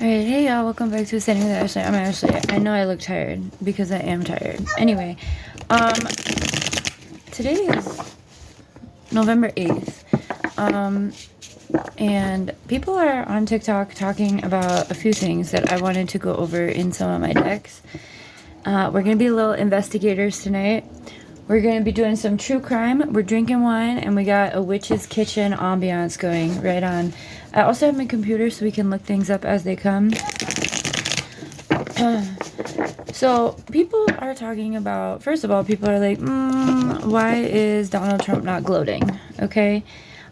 Alright, hey y'all, welcome back to Standing with Ashley. I'm Ashley. I know I look tired because I am tired. Anyway, today is November 8th. And people are on TikTok talking about a few things that I wanted to go over in some of my decks. We're gonna be little investigators tonight. We're gonna be doing some true crime. We're drinking wine, and we got a witch's kitchen ambiance going right on. I also have my computer so we can look things up as they come. So people are talking about, first of all, people are like, why is Donald Trump not gloating? Okay.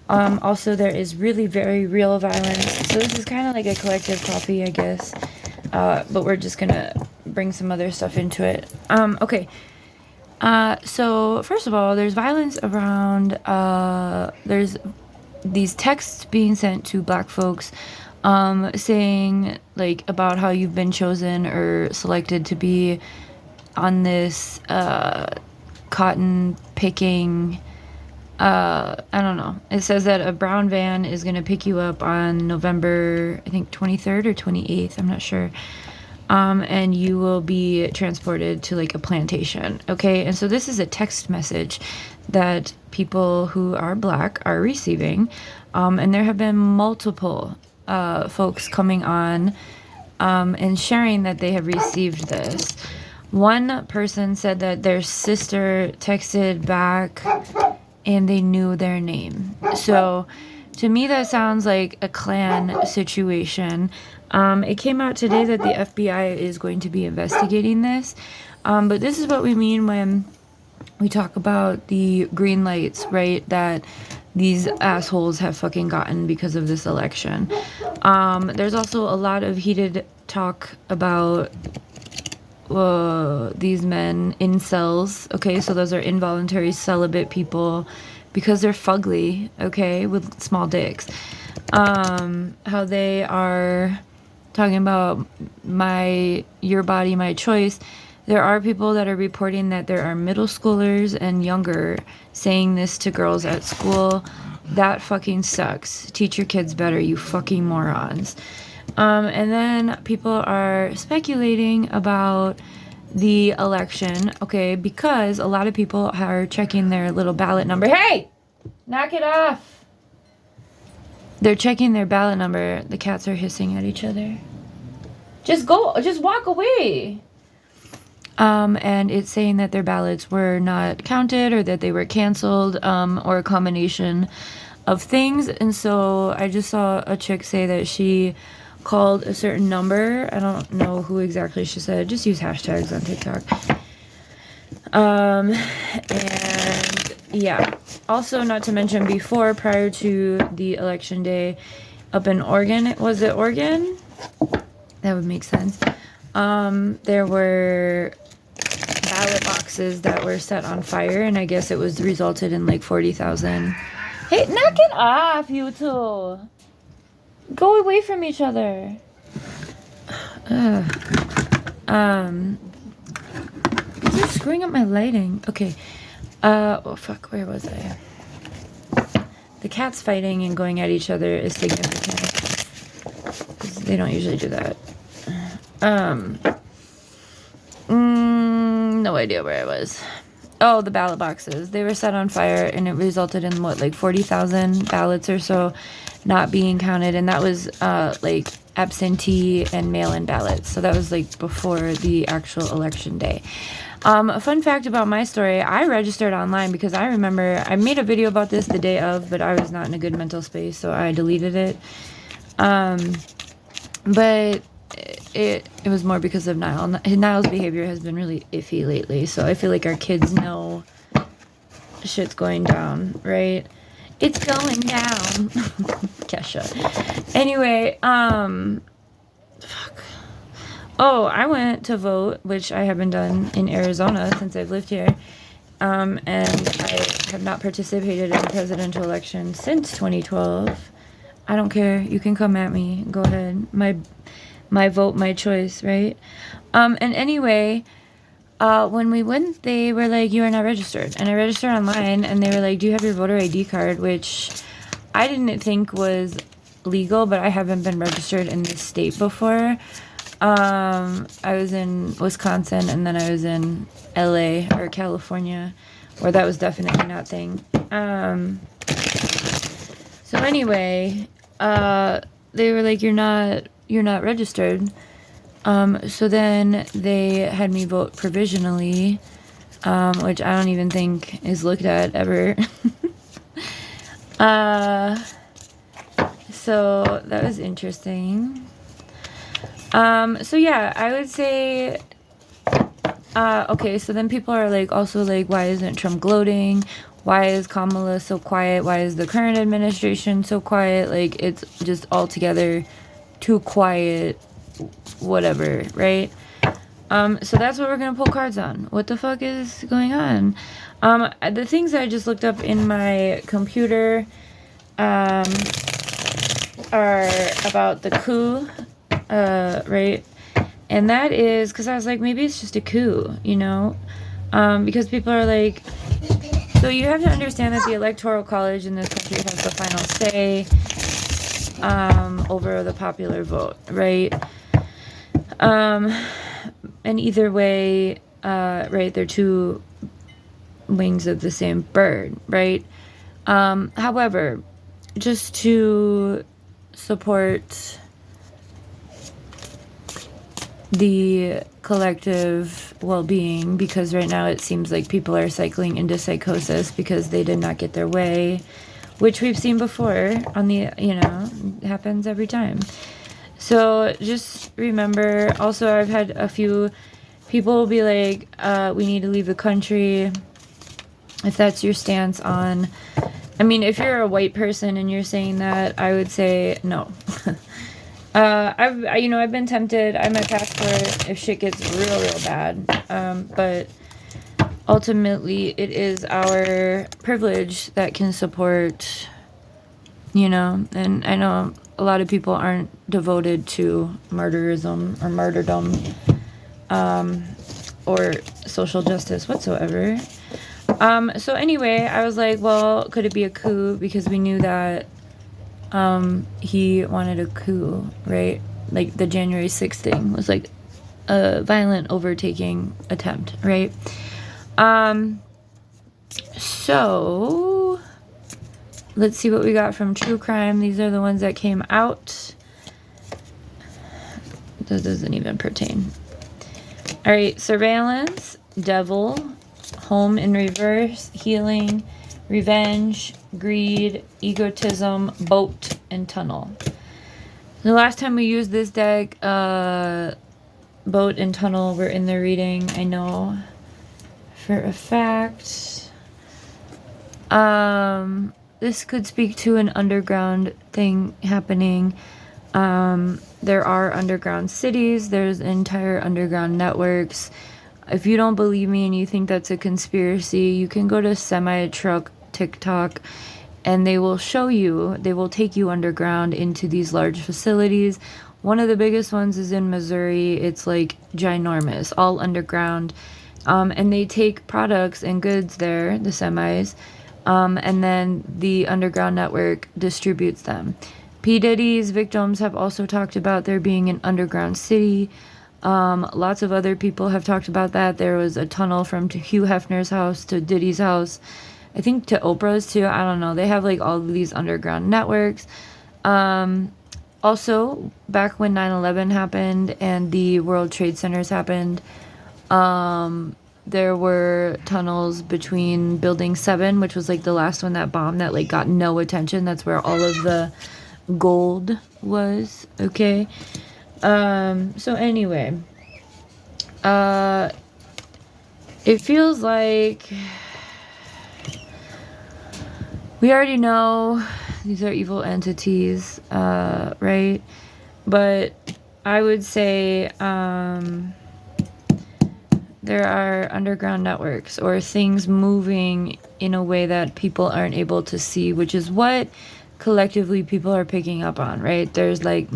Also, there is really very real violence. So this is kind of like a collective coffee, I guess. But we're just gonna bring some other stuff into it. Okay. So first of all, there's violence around, there's these texts being sent to black folks, saying like about how you've been chosen or selected to be on this, cotton picking, I don't know. It says that a brown van is going to pick you up on November, I think 23rd or 28th. I'm not sure. And you will be transported to like a plantation. Okay. And so this is a text message that people who are black are receiving. And there have been multiple, folks coming on, and sharing that they have received this. One person said that their sister texted back and they knew their name. So to me, that sounds like a Klan situation. It came out today that the FBI is going to be investigating this. But this is what we mean when we talk about the green lights, right? That these assholes have fucking gotten because of this election. There's also a lot of heated talk about these men incels. Okay, so those are involuntary celibate people because they're fugly, okay, with small dicks. How they are talking about your body, my choice. There are people that are reporting that there are middle schoolers and younger saying this to girls at school. That fucking sucks. Teach your kids better, you fucking morons. And then people are speculating about the election, okay, because a lot of people are checking their little ballot number. Hey! Knock it off! They're checking their ballot number. The cats are hissing at each other. Just walk away. And it's saying that their ballots were not counted or that they were canceled, or a combination of things. And so I just saw a chick say that she called a certain number. I don't know who exactly she said. Just use hashtags on TikTok. And yeah. Also, not to mention before, prior to the election day, up in Oregon, was it Oregon? That would make sense. There were ballot boxes that were set on fire, and I guess it was resulted in like 40,000. Hey, knock it off, you two. Go away from each other. They're screwing up my lighting. Okay. Oh fuck, where was I? The cats fighting and going at each other is significant. They don't usually do that. No idea where I was. Oh, the ballot boxes. They were set on fire and it resulted in what, like 40,000 ballots or so not being counted. And that was like absentee and mail-in ballots. So that was like before the actual election day. A fun fact about my story, I registered online because I remember I made a video about this the day of, but I was not in a good mental space, so I deleted it. But it was more because of Niall. Niall's behavior has been really iffy lately, so I feel like our kids know shit's going down, right? It's going down. Kesha. Anyway, fuck. Oh, I went to vote, which I haven't done in Arizona since I've lived here. And I have not participated in the presidential election since 2012. I don't care. You can come at me. Go ahead. My vote, my choice, right? And anyway, when we went, they were like, you are not registered. And I registered online, and they were like, do you have your voter ID card? Which I didn't think was legal, but I haven't been registered in this state before. I was in Wisconsin, and then I was in LA or California, where that was definitely not thing. So anyway, they were like, you're not registered. So then they had me vote provisionally, which I don't even think is looked at ever. So that was interesting. So yeah, I would say, okay, so then people are like, also like, why isn't Trump gloating? Why is Kamala so quiet? Why is the current administration so quiet? Like, it's just altogether too quiet, whatever, right? So that's what we're gonna pull cards on. What the fuck is going on? The things I just looked up in my computer, are about the coup, right? And that is because I was like, maybe it's just a coup, you know? Because people are like, so you have to understand that the Electoral College in this country has the final say, over the popular vote, right? And either way, right, they're two wings of the same bird, right? However, just to support the collective well-being, because right now it seems like people are cycling into psychosis because they did not get their way, which we've seen before on the, you know, happens every time. So just remember, also I've had a few people be like, we need to leave the country. If that's your stance on, I mean, if you're a white person and you're saying that, I would say no. I've been tempted. I might passport if shit gets real bad. But ultimately, it is our privilege that can support, you know, and I know a lot of people aren't devoted to martyrism or martyrdom, or social justice whatsoever. So anyway, I was like, well, could it be a coup? Because we knew that he wanted a coup, right? Like the January 6th thing was like a violent overtaking attempt, right? So let's see what we got from True Crime. These are the ones that came out. That doesn't even pertain. All right, surveillance, devil, home in reverse, healing, revenge, greed, egotism, boat, and tunnel. The last time we used this deck, boat and tunnel were in the reading. I know for a fact. This could speak to an underground thing happening. There are underground cities. There's entire underground networks. If you don't believe me and you think that's a conspiracy, you can go to Semi Truck TikTok and they will show you, they will take you underground into these large facilities. One of the biggest ones is in Missouri. It's like ginormous, all underground. And they take products and goods there, the semis, and then the underground network distributes them. P. Diddy's victims have also talked about there being an underground city. Lots of other people have talked about that. There was a tunnel from Hugh Hefner's house to Diddy's house. I think to Oprah's too. I don't know. They have like all of these underground networks. Also, back when 9/11 happened and the World Trade Centers happened, there were tunnels between Building 7, which was like the last one that bombed that like got no attention. That's where all of the gold was. Okay. So anyway, it feels like we already know these are evil entities, right? But I would say, there are underground networks or things moving in a way that people aren't able to see, which is what collectively people are picking up on, right? There's like,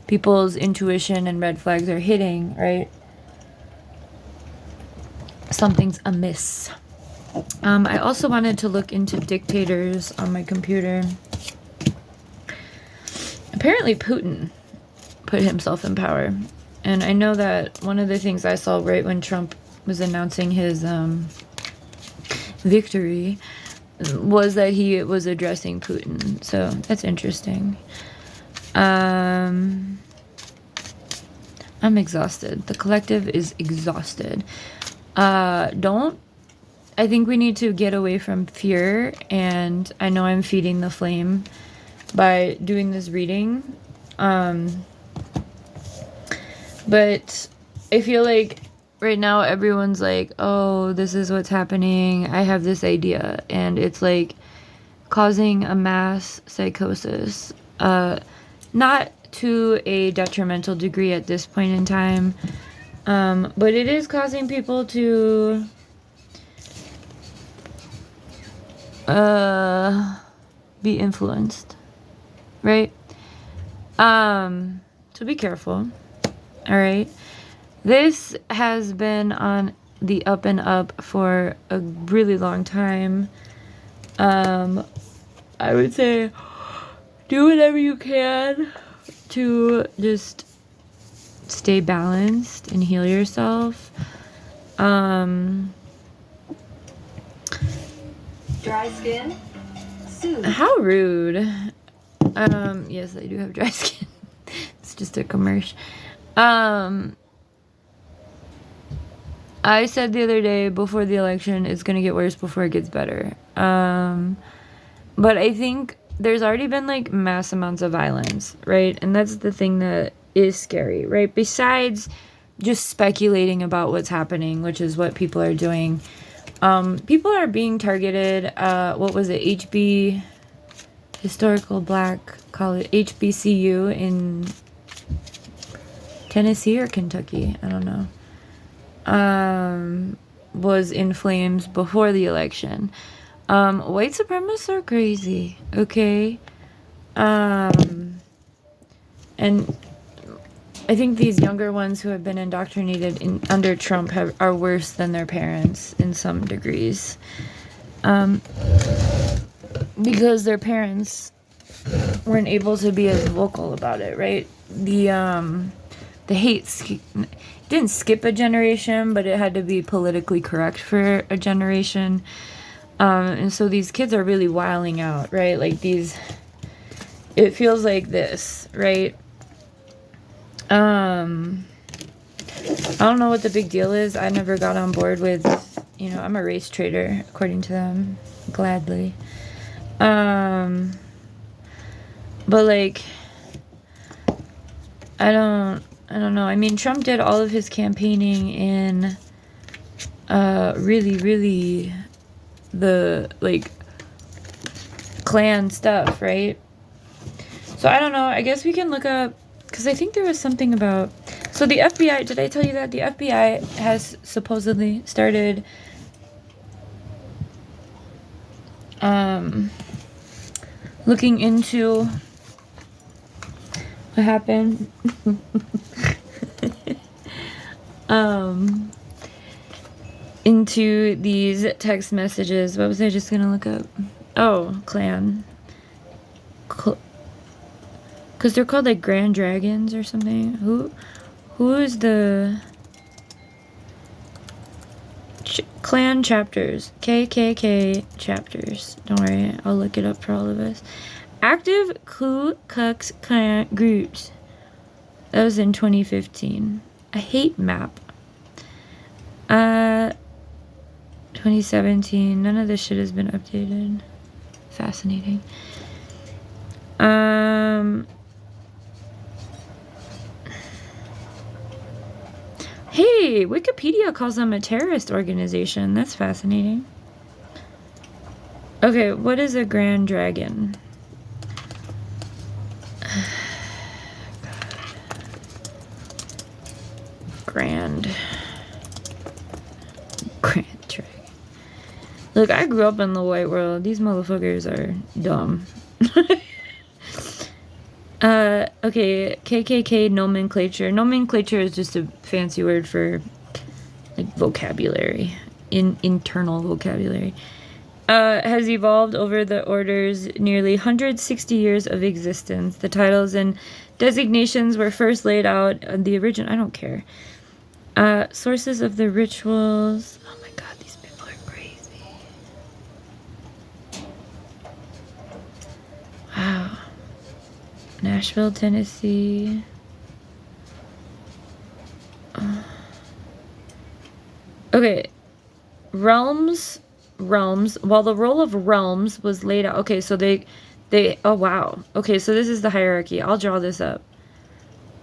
people's intuition and red flags are hitting, right? Something's amiss. I also wanted to look into dictators on my computer. apparently Putin put himself in power. And I know that one of the things I saw right when Trump was announcing his victory was that he was addressing Putin. So that's interesting. I'm exhausted. The collective is exhausted. I think we need to get away from fear, and I know I'm feeding the flame by doing this reading. But I feel like right now everyone's like, oh, this is what's happening. I have this idea. And it's like causing a mass psychosis. Not to a detrimental degree at this point in time. But it is causing people to be influenced. Right? So be careful. All right. This has been on the up and up for a really long time. I would say do whatever you can to just stay balanced and heal yourself. Dry skin? Soothe. How rude. Yes, I do have dry skin. It's just a commercial. I said the other day before the election, it's going to get worse before it gets better. But I think there's already been like mass amounts of violence, right? And that's the thing that is scary, right? Besides just speculating about what's happening, which is what people are doing. People are being targeted. What was it? Historical Black College, HBCU in Tennessee or Kentucky, I don't know, was in flames before the election. White supremacists are crazy, okay? And I think these younger ones who have been indoctrinated under Trump are worse than their parents in some degrees. Because their parents weren't able to be as vocal about it, right? The hate didn't skip a generation, but it had to be politically correct for a generation. And so these kids are really wilding out, right? Like it feels like this, right? I don't know what the big deal is. I never got on board with, I'm a race traitor, according to them, gladly. But like, I don't know. I mean, Trump did all of his campaigning in, really the, like, Klan stuff, right? So I don't know. I guess we can look up, because I think there was something about, so the FBI, did I tell you that? The FBI has supposedly started, looking into what happened. Into these text messages. What was I just gonna look up? Oh, Klan. Because they're called like Grand Dragons or something. Who is the Klan chapters? KKK chapters. Don't worry, I'll look it up for all of us. Active Ku Klux Klan groups. That was in 2015. A hate map. 2017. None of this shit has been updated. Fascinating. Hey, Wikipedia calls them a terrorist organization. That's fascinating. Okay, what is a Grand Dragon? Grand Dragon. Look, I grew up in the white world. These motherfuckers are dumb. Okay, KKK nomenclature. Nomenclature is just a fancy word for like vocabulary, internal vocabulary. has evolved over the order's nearly 160 years of existence. The titles and designations were first laid out in the original. I don't care. Sources of the rituals. Oh my god, these people are crazy. Wow. Nashville, Tennessee. Okay. Realms. While the role of realms was laid out. Okay, so they oh wow. Okay, so this is the hierarchy. I'll draw this up.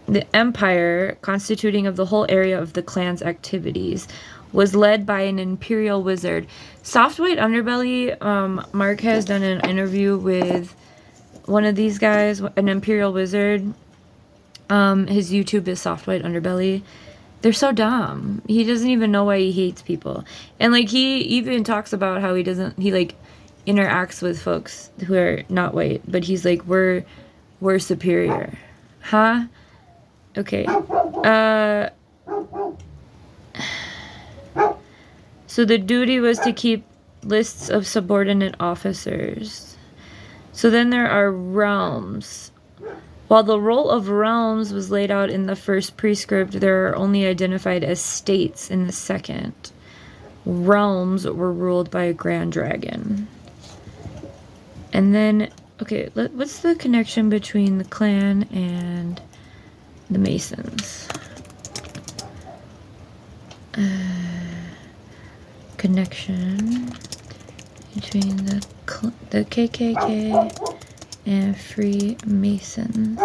The empire, constituting of the whole area of the clan's activities, was led by an imperial wizard. Soft White Underbelly, Mark has done an interview with one of these guys, an imperial wizard. His YouTube is Soft White Underbelly. They're so dumb. He doesn't even know why he hates people. And like he even talks about how he like interacts with folks who are not white, but he's like, we're superior. Huh? Okay. So the duty was to keep lists of subordinate officers. So then there are realms. While the role of realms was laid out in the first prescript, there are only identified as states in the second. Realms were ruled by a grand dragon. And then, okay, what's the connection between the clan and the Masons? Connection between the KKK and Freemasons.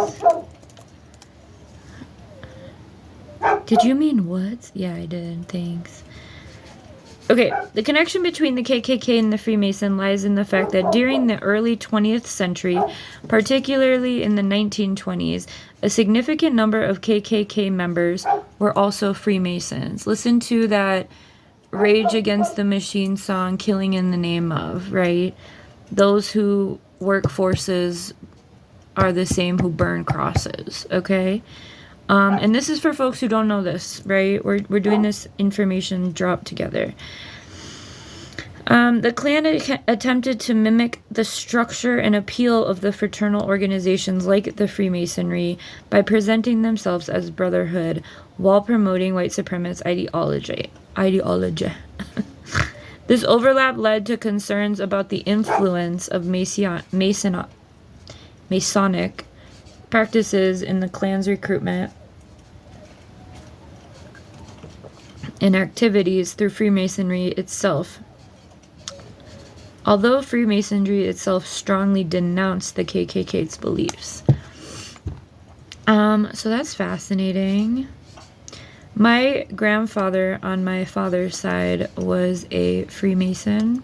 Did you mean what? Yeah, I did. Thanks. Okay, the connection between the KKK and the Freemason lies in the fact that during the early 20th century, particularly in the 1920s, a significant number of KKK members were also Freemasons. Listen to that Rage Against the Machine song, Killing in the Name of, right? Those who work forces are the same who burn crosses, okay? And this is for folks who don't know this, right? We're doing this information drop together. The Klan attempted to mimic the structure and appeal of the fraternal organizations like the Freemasonry by presenting themselves as brotherhood while promoting white supremacist ideology. This overlap led to concerns about the influence of Masonic practices in the Klan's recruitment and activities through Freemasonry itself. Although Freemasonry itself strongly denounced the KKK's beliefs. So that's fascinating. My grandfather on my father's side was a Freemason,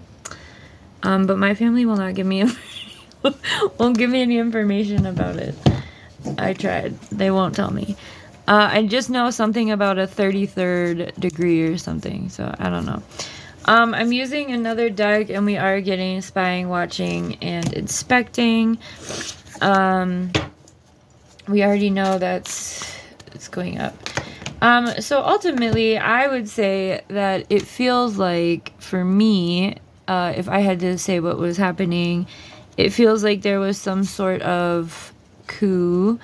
but my family will not give me won't give me any information about it. I tried. They won't tell me. I just know something about a 33rd degree or something, so I don't know. I'm using another deck, and we are getting spying, watching, and inspecting. We already know it's going up. So ultimately, I would say that it feels like, for me, if I had to say what was happening, it feels like there was some sort of coup,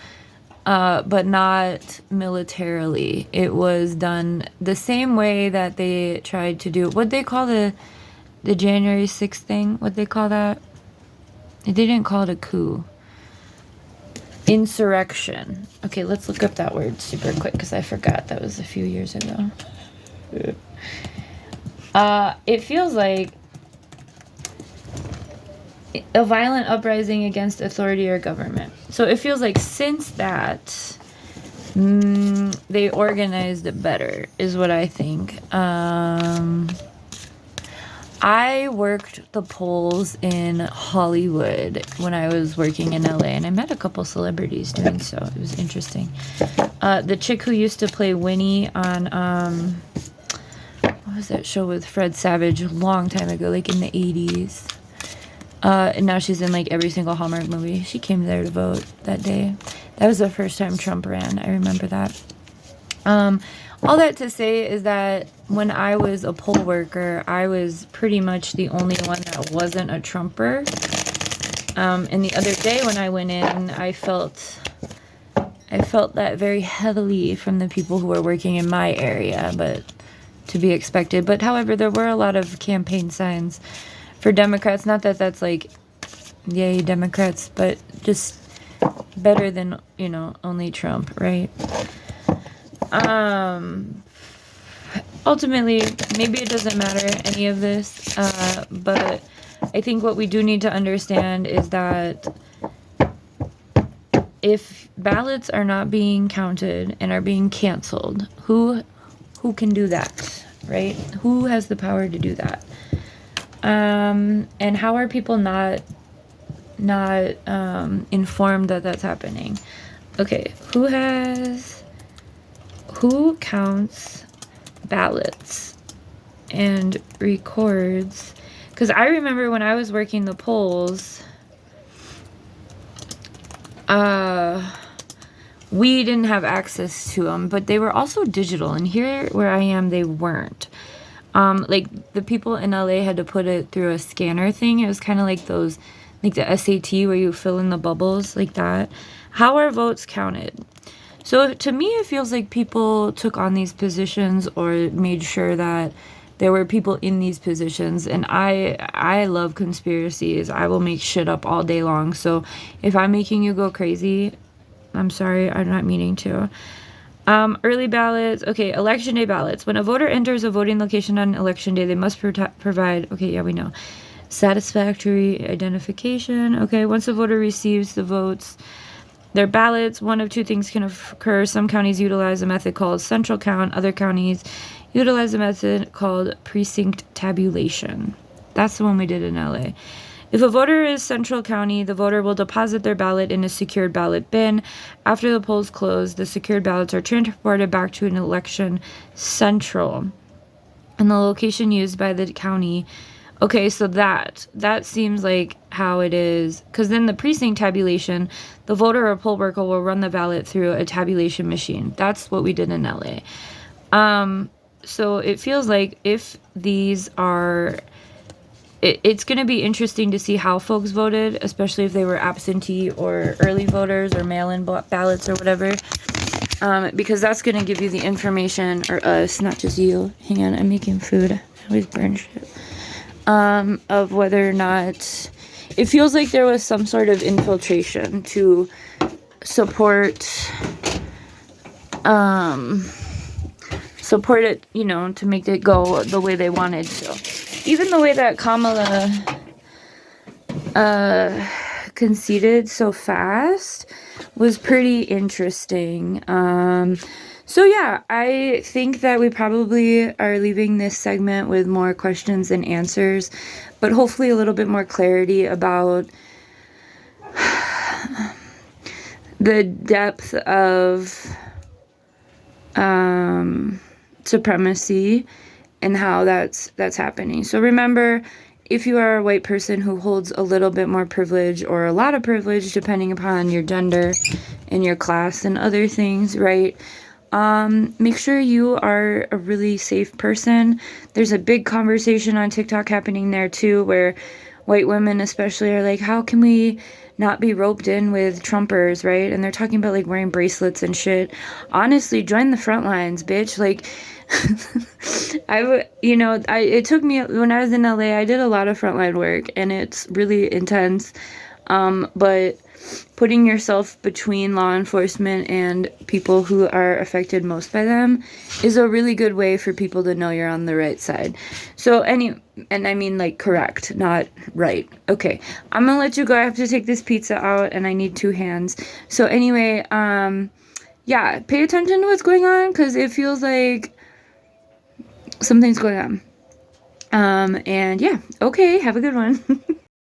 but not militarily. It was done the same way that they tried to do. What'd they call the January 6th thing? What'd they call that? They didn't call it a coup. Insurrection. Okay, let's look up that word super quick because I forgot. That was a few years ago. It feels like a violent uprising against authority or government. So it feels like since that, they organized it better, is what I think. I worked the polls in Hollywood when I was working in LA, and I met a couple celebrities doing so. It was interesting. The chick who used to play Winnie on, what was that show with Fred Savage a long time ago, like in the 80s. And now she's in like every single Hallmark movie. She came there to vote that day. That was the first time Trump ran. I remember that. All that to say is that when I was a poll worker, I was pretty much the only one that wasn't a Trumper. And the other day when I went in, I felt that very heavily from the people who were working in my area, but to be expected. But however, there were a lot of campaign signs for Democrats. Not that that's like, yay, Democrats, but just better than, only Trump, right? Ultimately, maybe it doesn't matter, any of this, but I think what we do need to understand is that if ballots are not being counted and are being canceled, who can do that, right? Who has the power to do that? And how are people not informed that that's happening? Okay, who counts ballots and records? Because I remember when I was working the polls, we didn't have access to them, but they were also digital. And here where I am, they weren't. Like the people in LA had to put it through a scanner thing. It was kind of like those, like the SAT where you fill in the bubbles like that. How are votes counted? So to me, it feels like people took on these positions or made sure that there were people in these positions. And I love conspiracies. I will make shit up all day long. So if I'm making you go crazy, I'm sorry, I'm not meaning to. Early ballots. Okay, election day ballots. When a voter enters a voting location on election day, they must provide, okay, yeah, we know, satisfactory identification. Okay, once a voter receives the votes, their ballots, one of two things can occur. Some counties utilize a method called central count. Other counties utilize a method called precinct tabulation. That's the one we did in LA. If a voter is central county, the voter will deposit their ballot in a secured ballot bin. After the polls close, the secured ballots are transported back to an election central and the location used by the county. Okay, so that seems like how it is. Because then the precinct tabulation, the voter or poll worker will run the ballot through a tabulation machine. That's what we did in LA. So it feels like if these are... It's going to be interesting to see how folks voted, especially if they were absentee or early voters or mail-in ballots or whatever, because that's going to give you the information, or us, not just you. Hang on, I'm making food. I always burn shit. Of whether or not it feels like there was some sort of infiltration to support it, to make it go the way they wanted to. Even the way that Kamala conceded so fast was pretty interesting. So yeah, I think that we probably are leaving this segment with more questions than answers, but hopefully a little bit more clarity about the depth of supremacy and how that's happening. So remember, if you are a white person who holds a little bit more privilege or a lot of privilege, depending upon your gender and your class and other things, right? Make sure you are a really safe person. There's a big conversation on TikTok happening there too, where white women especially are like, how can we not be roped in with Trumpers, right? And they're talking about like wearing bracelets and shit. Honestly, join the front lines, bitch. Like, it took me, when I was in LA, I did a lot of frontline work and it's really intense. But putting yourself between law enforcement and people who are affected most by them is a really good way for people to know you're on the right side. So and I mean like correct, not right. Okay, I'm gonna let you go. I have to take this pizza out and I need 2 hands. So anyway, yeah, pay attention to what's going on because it feels like something's going on. And yeah, okay, have a good one.